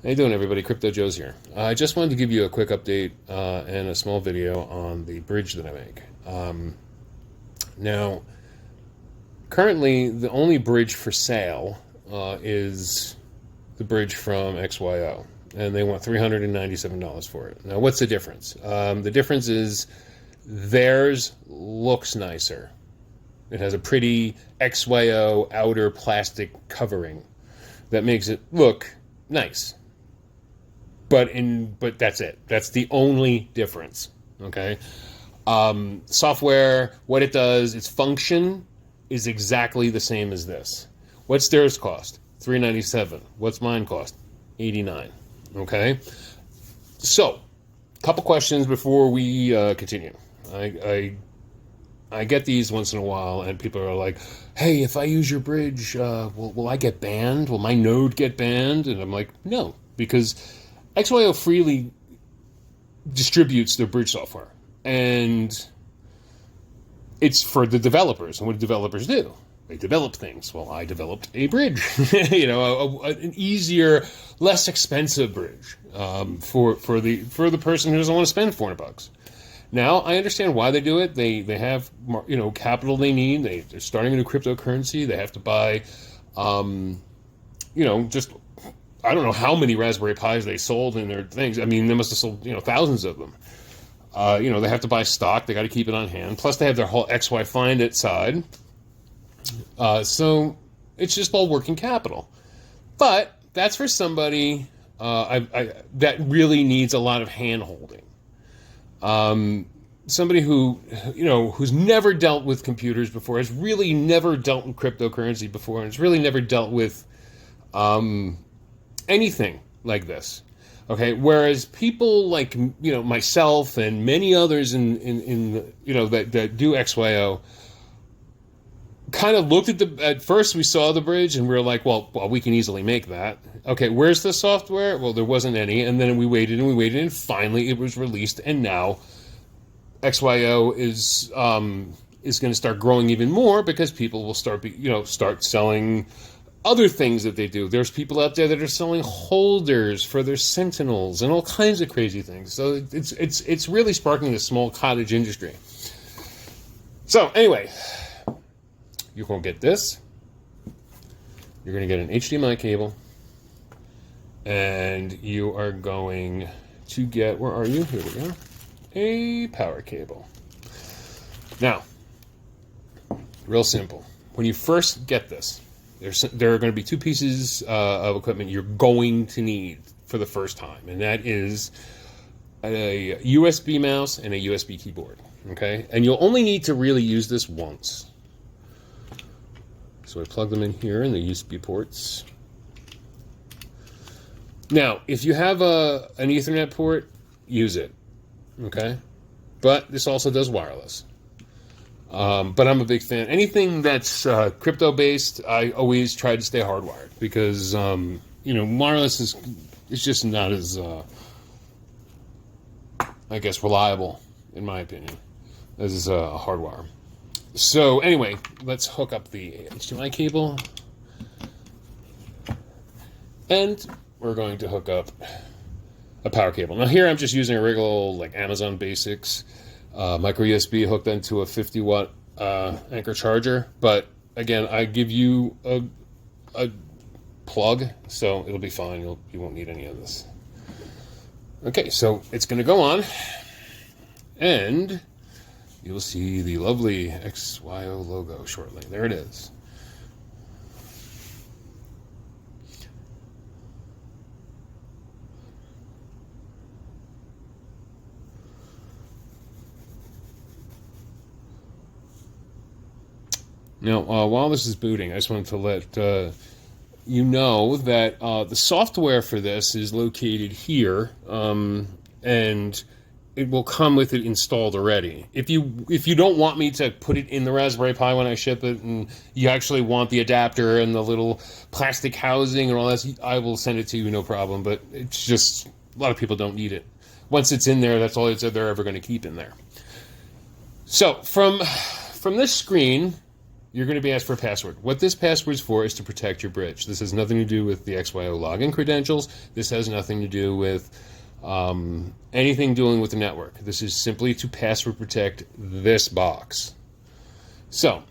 How you doing, everybody? Crypto Joe's here. I just wanted to give you a quick update and a small video on the bridge that I make. Now, currently, the only bridge for sale is the bridge from XYO, and they want $397 for it. Now, what's the difference? The difference is theirs looks nicer. It has a pretty XYO outer plastic covering that makes it look nice. But that's it. That's the only difference. Okay. Software, what it does, its function is exactly the same as this. What's theirs cost? $397. What's mine cost? $89. Okay. So, a couple questions before we continue. I get these once in a while, and people are like, "Hey, if I use your bridge, will I get banned? Will my node get banned?" And I'm like, "No, because XYO freely distributes their bridge software, and it's for the developers. And what do developers do? They develop things. Well, I developed a bridge, an easier, less expensive bridge for the person who doesn't want to spend $400. Now, I understand why they do it. They have capital they need. They're starting a new cryptocurrency. They have to buy, just I don't know how many Raspberry Pis they sold in their things. I mean, they must have sold thousands of them. They have to buy stock. They got to keep it on hand. Plus, they have their whole XY Find It side. So it's just all working capital. But that's for somebody that really needs a lot of hand holding. Somebody who's never dealt with computers before, has really never dealt with cryptocurrency before, and has really never dealt with anything like this. Okay, whereas people like myself and many others that do XYO kind of looked at first we saw the bridge and we were like, well, we can easily make that. Okay, where's the software? Well, there wasn't any, and then we waited and finally it was released, and now XYO is going to start growing even more because people will start selling other things that they do. There's people out there that are selling holders for their Sentinels and all kinds of crazy things. So it's really sparking a small cottage industry. So anyway, you're going to get this. You're going to get an HDMI cable. And you are going to get, where are you? Here we go. A power cable. Now, real simple. When you first get this, there are going to be two pieces of equipment you're going to need for the first time. And that is a USB mouse and a USB keyboard. Okay? And you'll only need to really use this once. So I plug them in here in the USB ports. Now, if you have an Ethernet port, use it. Okay? But this also does wireless. But I'm a big fan. Anything that's crypto-based, I always try to stay hardwired because, wireless is just not as, reliable, in my opinion, as hardwire. So anyway, let's hook up the HDMI cable. And we're going to hook up a power cable. Now here I'm just using a regular old Amazon Basics micro USB hooked into a 50-watt Anker charger. But again, I give you a plug, so it'll be fine. You won't need any of this. Okay, so it's going to go on. And you'll see the lovely XYO logo shortly. There it is. Now, while this is booting, I just wanted to let you know that the software for this is located here, and it will come with it installed already. If you don't want me to put it in the Raspberry Pi when I ship it, and you actually want the adapter and the little plastic housing and all that, I will send it to you, no problem. But it's just, a lot of people don't need it. Once it's in there, that's all they're ever going to keep in there. So from this screen, you're going to be asked for a password. What this password is for is to protect your bridge. This has nothing to do with the XYO login credentials. This has nothing to do with anything dealing with the network. This is simply to password protect this box. So,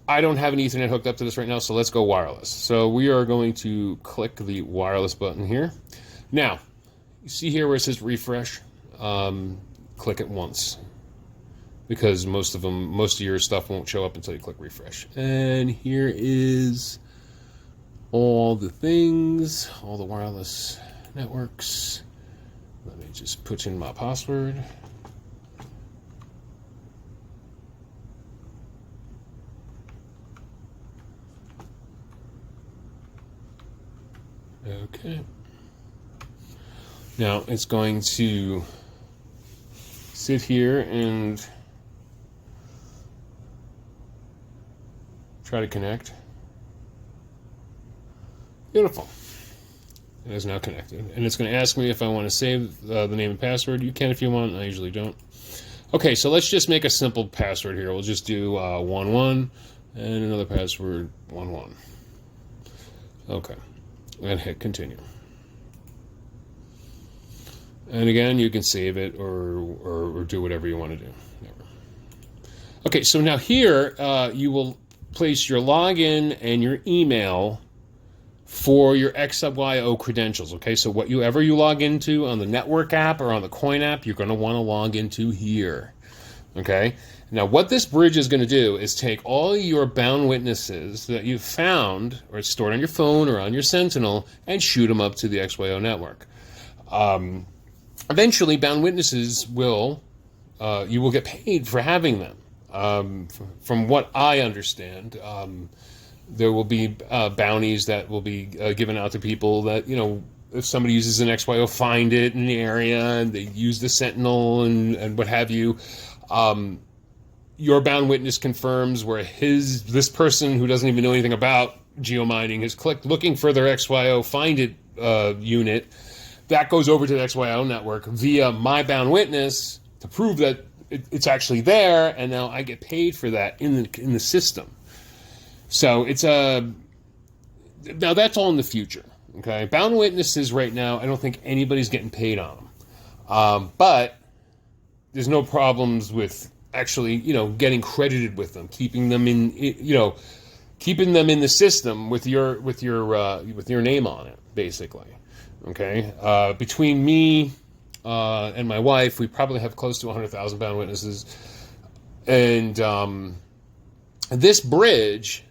I don't have an Ethernet hooked up to this right now, so let's go wireless. So we are going to click the wireless button here. Now, you see here where it says refresh? Click it once, because most of your stuff won't show up until you click refresh. And here is all the things, all the wireless networks. Let me just put in my password. Okay. Now it's going to sit here and try to connect. Beautiful. It is now connected. And it's going to ask me if I want to save the name and password. You can if you want. I usually don't. Okay, so let's just make a simple password here. We'll just do 11 and another password 11. Okay. And hit continue. And again, you can save it or do whatever you want to do. Okay, so now here you will place your login and your email for your XYO credentials. Okay, so whatever you log into on the network app or on the Coin app, you're going to want to log into here. Okay, now what this bridge is going to do is take all your bound witnesses that you've found or stored on your phone or on your Sentinel and shoot them up to the XYO network. Eventually, bound witnesses you will get paid for having them. From what I understand, there will be bounties that will be given out to people that, if somebody uses an XYO find it in the area and they use the Sentinel and what have you, your bound witness confirms where this person who doesn't even know anything about geomining has clicked looking for their XYO find it unit. That goes over to the XYO network via my bound witness to prove that it's actually there, and now I get paid for that in the system. So now that's all in the future. Okay, bound witnesses right now, I don't think anybody's getting paid on them, but there's no problems with actually getting credited with them, keeping them in the system with your name on it, basically. Okay, between me and my wife, we probably have close to 100,000 bound witnesses, and this bridge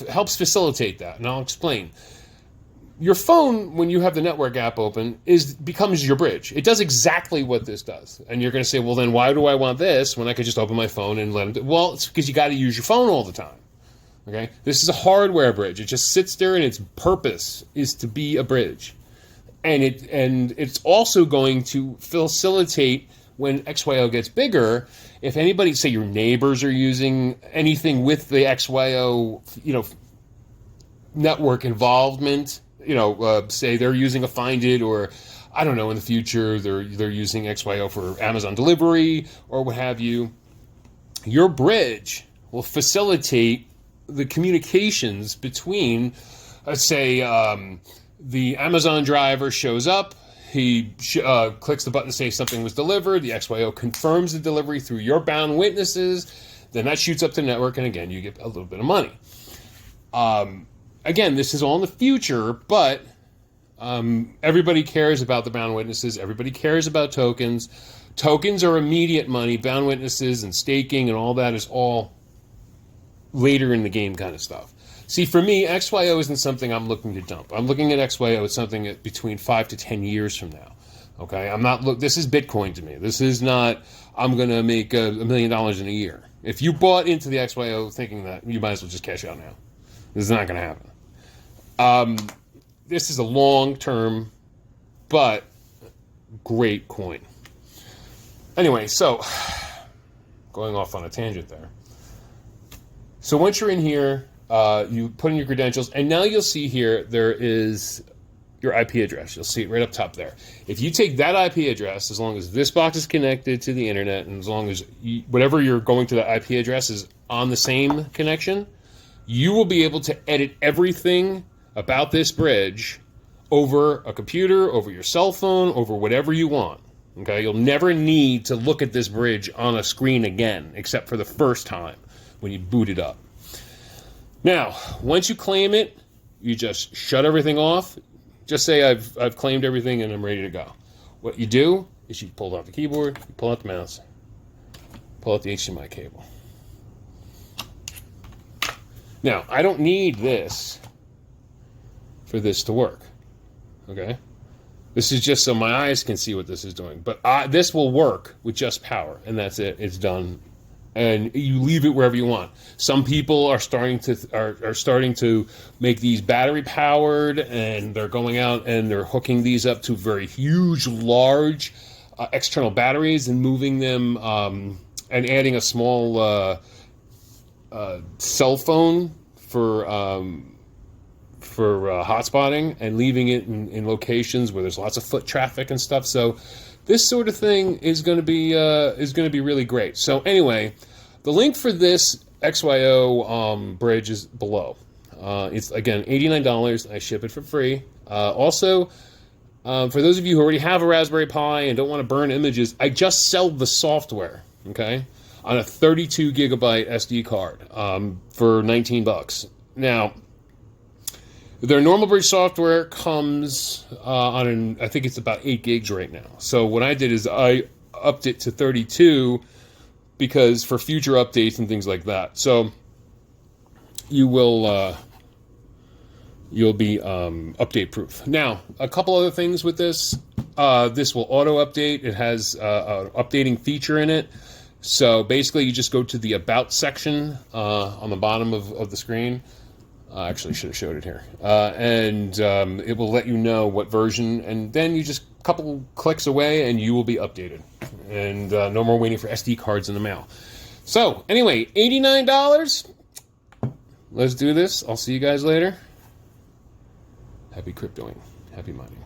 helps facilitate that, and I'll explain. Your phone, when you have the network app open, becomes your bridge. It does exactly what this does, and you're going to say, well, then why do I want this when I could just open my phone and let it do? Well, it's because you got to use your phone all the time. Okay, this is a hardware bridge. It just sits there, and its purpose is to be a bridge. And it's also going to facilitate when XYO gets bigger. If anybody, say your neighbors are using anything with the XYO, network involvement, say they're using a Find It, or I don't know, in the future they're using XYO for Amazon delivery or what have you. Your bridge will facilitate the communications between, let's say, the Amazon driver shows up, he clicks the button to say something was delivered, the XYO confirms the delivery through your bound witnesses, then that shoots up the network, and again, you get a little bit of money. Again, this is all in the future, but everybody cares about the bound witnesses, everybody cares about tokens. Tokens are immediate money, bound witnesses and staking and all that is all later in the game kind of stuff. See, for me, XYO isn't something I'm looking to dump. I'm looking at XYO as something between 5 to 10 years from now. Okay, this is Bitcoin to me. This is not, I'm going to make $1 million in a year. If you bought into the XYO thinking that, you might as well just cash out now. This is not going to happen. This is a long-term, but great coin. Anyway, so, going off on a tangent there. So once you're in here, you put in your credentials, and now you'll see here there is your IP address. You'll see it right up top there. If you take that IP address, as long as this box is connected to the internet, and as long as whatever you're going to the IP address is on the same connection, you will be able to edit everything about this bridge over a computer, over your cell phone, over whatever you want. Okay, you'll never need to look at this bridge on a screen again, except for the first time when you boot it up. Now, once you claim it, you just shut everything off. Just say I've claimed everything and I'm ready to go. What you do is you pull out the keyboard, you pull out the mouse, pull out the HDMI cable. Now, I don't need this for this to work. Okay? This is just so my eyes can see what this is doing. But this will work with just power, and that's it. It's done. And you leave it wherever you want. Some people are starting to make these battery powered, and they're going out and they're hooking these up to very huge, large external batteries and moving them and adding a small cell phone for hotspotting and leaving it in locations where there's lots of foot traffic and stuff. So this sort of thing is going to be really great. So anyway, the link for this XYO bridge is below. It's again $89. I ship it for free. Also, for those of you who already have a Raspberry Pi and don't want to burn images, I just sell the software. Okay, on a 32 gigabyte SD card for $19. Now, their normal bridge software comes I think it's about 8 gigs right now. So what I did is I upped it to 32 because for future updates and things like that. So you'll be update proof. Now, a couple other things with this. This will auto update. It has an updating feature in it. So basically, you just go to the About section on the bottom of the screen. I actually should have showed it here. And it will let you know what version, and then you just a couple clicks away and you will be updated. And no more waiting for SD cards in the mail. So, anyway, $89. Let's do this. I'll see you guys later. Happy cryptoing. Happy mining.